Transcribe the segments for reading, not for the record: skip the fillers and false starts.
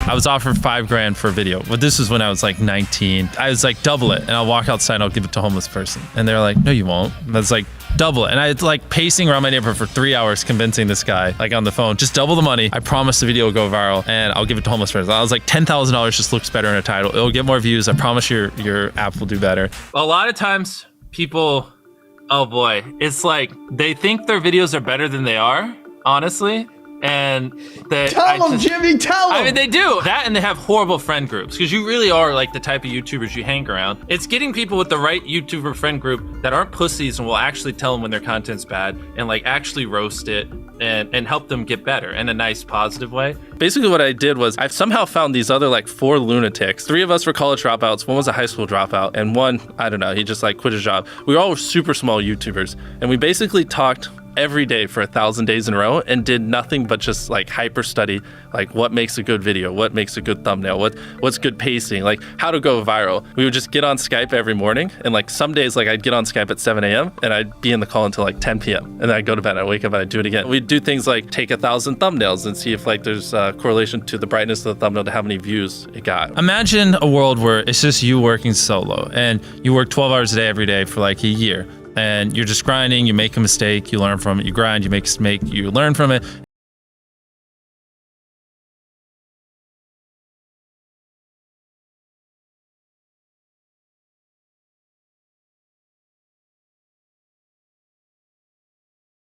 I was offered $5 grand for a video, but this was when I was like 19. I was like, double it, and I'll walk outside and I'll give it to a homeless person. And they're like, no, you won't. And I was like, double it. And I was like pacing around my neighborhood for 3 hours convincing this guy, like on the phone, just double the money. I promise the video will go viral and I'll give it to homeless person. I was like, $10,000 just looks better in a title. It'll get more views. I promise your app will do better. A lot of times people, oh boy, it's like they think their videos are better than they are, honestly. And that tell them, Jimmy, tell them. I mean, they do that, and they have horrible friend groups because you really are like the type of YouTubers you hang around. It's getting people with the right YouTuber friend group that aren't pussies and will actually tell them when their content's bad and like actually roast it and help them get better in a nice, positive way. Basically what I did was I've somehow found these other like 4 lunatics. 3 of us were college dropouts. One was a high school dropout, and one, I don't know, he just like quit his job. We all were super small YouTubers, and we basically talked every day for 1,000 days in a row and did nothing but just like hyper study, like what makes a good video, what makes a good thumbnail, what's good pacing, like how to go viral. We would just get on Skype every morning, and like some days like I'd get on Skype at 7 a.m. and I'd be in the call until like 10 p.m. and then I'd go to bed, I'd wake up and I'd do it again. We'd do things like take 1,000 thumbnails and see if like there's a correlation to the brightness of the thumbnail to how many views it got. Imagine a world where it's just you working solo and you work 12 hours a day every day for like a year. And you're just grinding, you make a mistake, you learn from it, you grind, you make a mistake, you learn from it.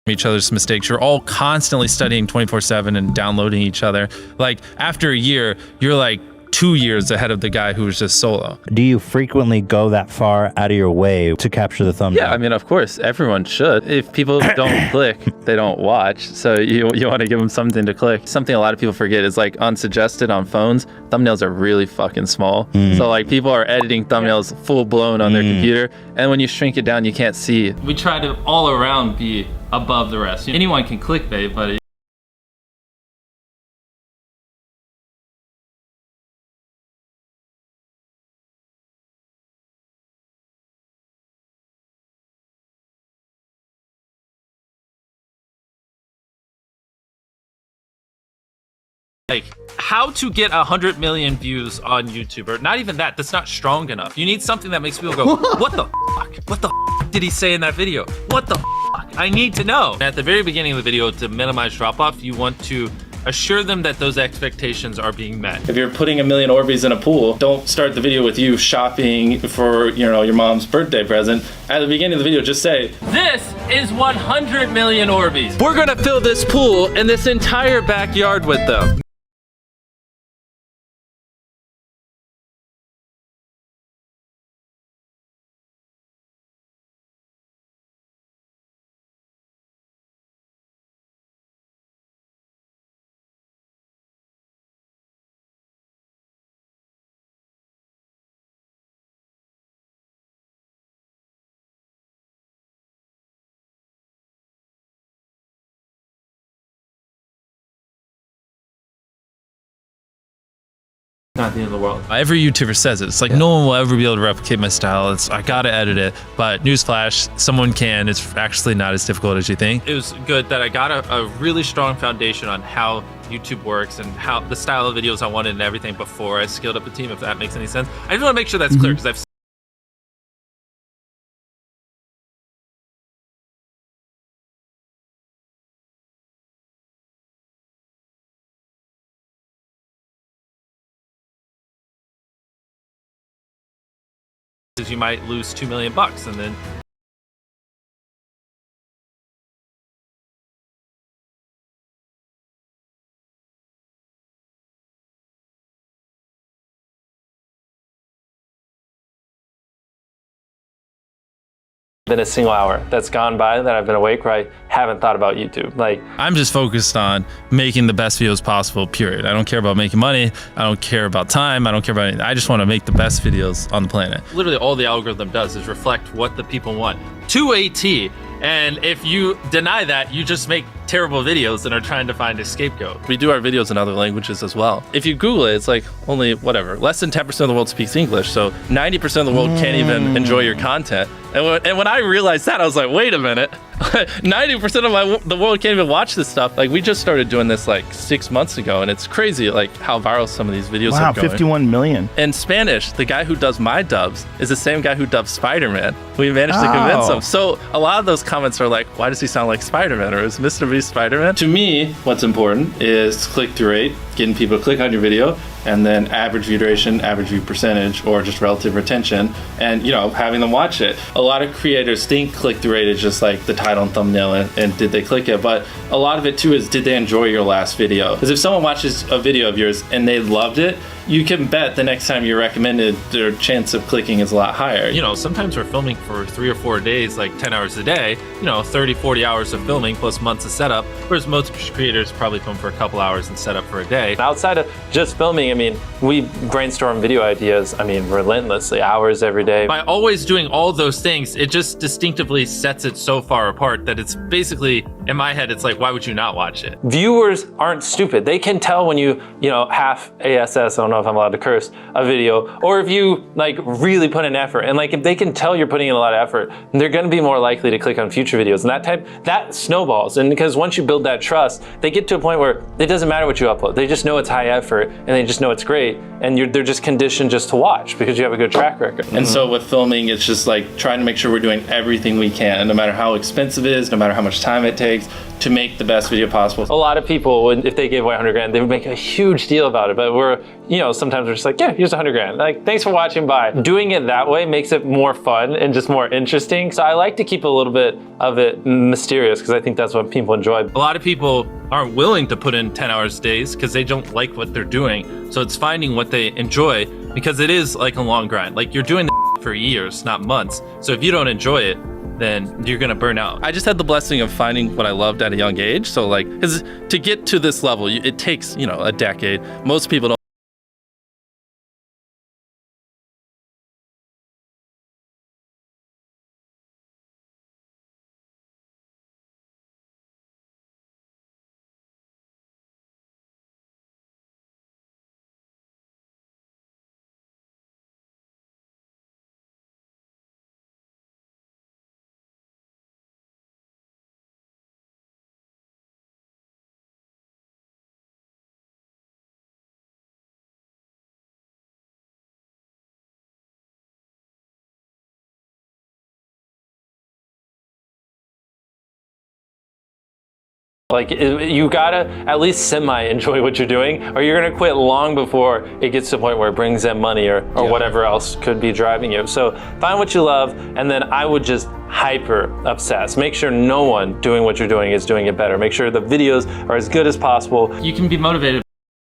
Each other's mistakes. You're all constantly studying 24/7 and downloading each other. Like after a year, you're like 2 years ahead of the guy who was just solo. Do you frequently go that far out of your way to capture the thumbnail? Yeah, I mean, of course, everyone should. If people don't click, they don't watch. So you want to give them something to click. Something a lot of people forget is like unsuggested on phones, thumbnails are really fucking small. So like people are editing thumbnails full blown on their computer, and when you shrink it down, you can't see. We try to all around be above the rest. Anyone can clickbait, but like how to get 100 million views on YouTube, or not even that, that's not strong enough. You need something that makes people go, what the fuck? What the fuck did he say in that video? What the fuck? I need to know. At the very beginning of the video, to minimize drop-off, you want to assure them that those expectations are being met. If you're putting 1 million Orbeez in a pool, don't start the video with you shopping for, you know, your mom's birthday present. At the beginning of the video, just say, this is 100 million Orbeez. We're gonna fill this pool and this entire backyard with them. Not the end of the world. Every YouTuber says it. It's like no one will ever be able to replicate my style. I gotta edit it. But newsflash, someone can. It's actually not as difficult as you think. It was good that I got a really strong foundation on how YouTube works and how the style of videos I wanted and everything before I scaled up the team, if that makes any sense. I just want to make sure that's clear because I've you might lose $2 million and then been a single hour that's gone by that I've been awake where I haven't thought about YouTube. Like, I'm just focused on making the best videos possible, period. I don't care about making money. I don't care about time. I don't care about anything. I just want to make the best videos on the planet. Literally all the algorithm does is reflect what the people want to a T. And if you deny that, you just make terrible videos and are trying to find a scapegoat. We do our videos in other languages as well. If you Google it, it's like only whatever, less than 10% of the world speaks English. So 90% of the world can't even enjoy your content. And when I realized that, I was like, wait a minute, 90% of the world can't even watch this stuff. Like, we just started doing this like 6 months ago, and it's crazy like how viral some of these videos Wow, are going. 51 million. In Spanish, the guy who does my dubs is the same guy who dubbed Spider-Man. We managed to convince him. So a lot of those comments are like, why does he sound like Spider-Man, or is Mrbeast Spider-Man? To me, what's important is click-through rate, getting people to click on your video, and then average view duration, average view percentage, or just relative retention, and having them watch it. A lot of creators think click-through rate is just like the title and thumbnail and did they click it, but a lot of it too is, did they enjoy your last video? Because if someone watches a video of yours and they loved it, you can bet the next time you recommend it, their chance of clicking is a lot higher. Sometimes we're filming for 3 or 4 days, like 10 hours a day, 30, 40 hours of filming plus months of setup, whereas most creators probably film for a couple hours and set up for a day. Outside of just filming, we brainstorm video ideas, relentlessly, hours every day. By always doing all those things, it just distinctively sets it so far apart that it's basically, in my head, it's like, why would you not watch it? Viewers aren't stupid. They can tell when you half ASS, I don't know if I'm allowed to curse, a video, or if you really put in effort. And if they can tell you're putting in a lot of effort, they're gonna be more likely to click on future videos. And that snowballs. And because once you build that trust, they get to a point where it doesn't matter what you upload. They just know it's high effort and they just know it's great. And they're just conditioned just to watch because you have a good track record. And so with filming, it's just like trying to make sure we're doing everything we can, no matter how expensive it is, no matter how much time it takes, to make the best video possible. A lot of people, if they gave away 100 grand, they would make a huge deal about it. But sometimes we're just like, yeah, here's 100 grand. Thanks for watching, bye. Doing it that way makes it more fun and just more interesting. So I like to keep a little bit of it mysterious because I think that's what people enjoy. A lot of people aren't willing to put in 10 hours days because they don't like what they're doing. So it's finding what they enjoy, because it is like a long grind. You're doing the for years, not months. So if you don't enjoy it, then you're gonna burn out. I just had the blessing of finding what I loved at a young age. So because to get to this level, it takes, a decade. Most people don't. You gotta at least semi-enjoy what you're doing, or you're gonna quit long before it gets to the point where it brings in money or whatever else could be driving you. So find what you love, and then I would just hyper obsess. Make sure no one doing what you're doing is doing it better. Make sure the videos are as good as possible. You can be motivated